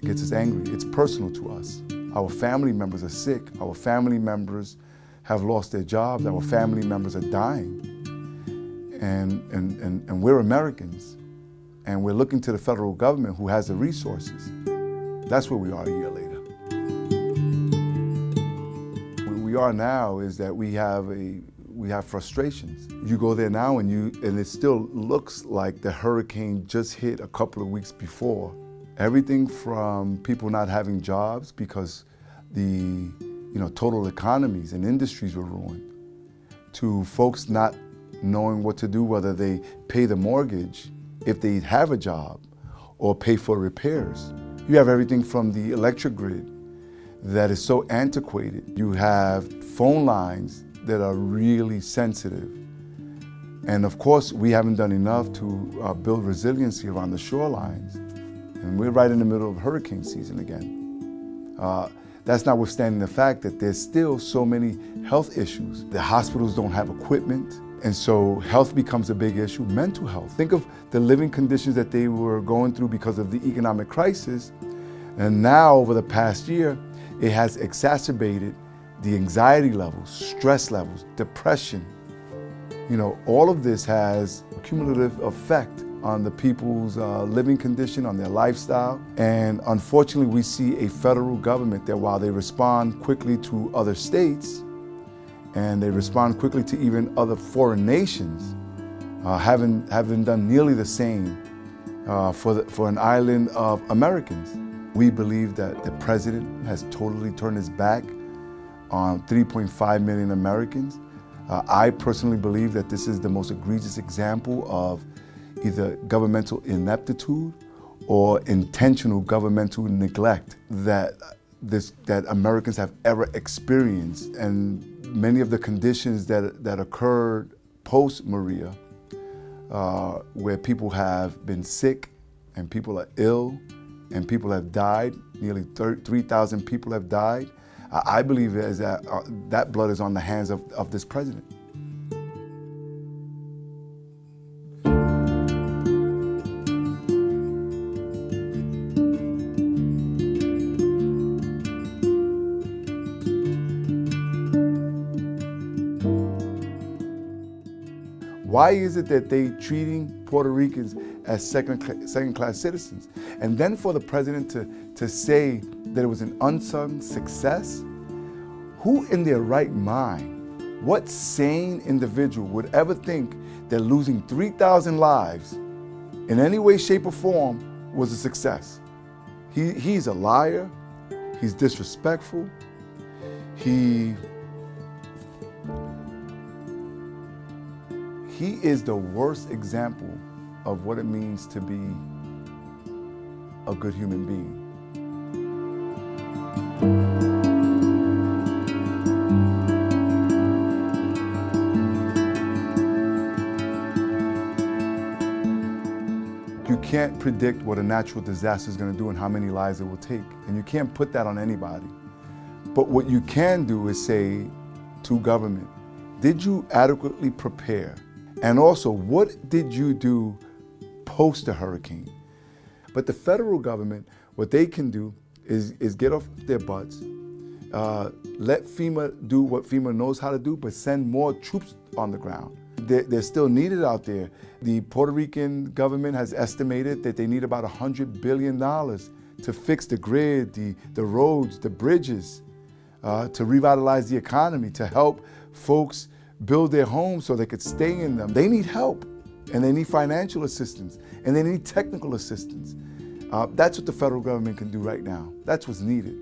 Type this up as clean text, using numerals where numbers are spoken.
gets us angry. It's personal to us. Our family members are sick. Our family members have lost their jobs. Our family members are dying. And we're Americans. And we're looking to the federal government who has the resources. That's where we are a year later. Where we are now is that we have frustrations. You go there now and it still looks like the hurricane just hit a couple of weeks before. Everything from people not having jobs because the total economies and industries were ruined, to folks not knowing what to do, whether they pay the mortgage if they have a job or pay for repairs. You have everything from the electric grid that is so antiquated. You have phone lines that are really sensitive. And of course, we haven't done enough to build resiliency around the shorelines. And we're right in the middle of hurricane season again. That's notwithstanding the fact that there's still so many health issues. The hospitals don't have equipment, and so health becomes a big issue. Mental health. Think of the living conditions that they were going through because of the economic crisis, and now over the past year, it has exacerbated the anxiety levels, stress levels, depression. All of this has a cumulative effect on the people's living condition, on their lifestyle. And unfortunately, we see a federal government that while they respond quickly to other states, and they respond quickly to even other foreign nations, haven't done nearly the same for an island of Americans. We believe that the president has totally turned his back on 3.5 million Americans. I personally believe that this is the most egregious example of either governmental ineptitude or intentional governmental neglect that Americans have ever experienced. And many of the conditions that occurred post-Maria, where people have been sick and people are ill and people have died, nearly 3,000 people have died, I believe that blood is on the hands of this president. Why is it that they treating Puerto Ricans as second-class citizens? And then for the president to say that it was an unsung success? Who in their right mind, what sane individual would ever think that losing 3,000 lives in any way, shape, or form was a success? He's a liar, he's disrespectful, he is the worst example of what it means to be a good human being. You can't predict what a natural disaster is going to do and how many lives it will take, and you can't put that on anybody. But what you can do is say to government, did you adequately prepare? And also, what did you do post the hurricane? But the federal government, what they can do is get off their butts, let FEMA do what FEMA knows how to do, but send more troops on the ground. They're still needed out there. The Puerto Rican government has estimated that they need about $100 billion to fix the grid, the roads, the bridges, to revitalize the economy, to help folks build their homes so they could stay in them. They need help, and they need financial assistance, and they need technical assistance. That's what the federal government can do right now. That's what's needed.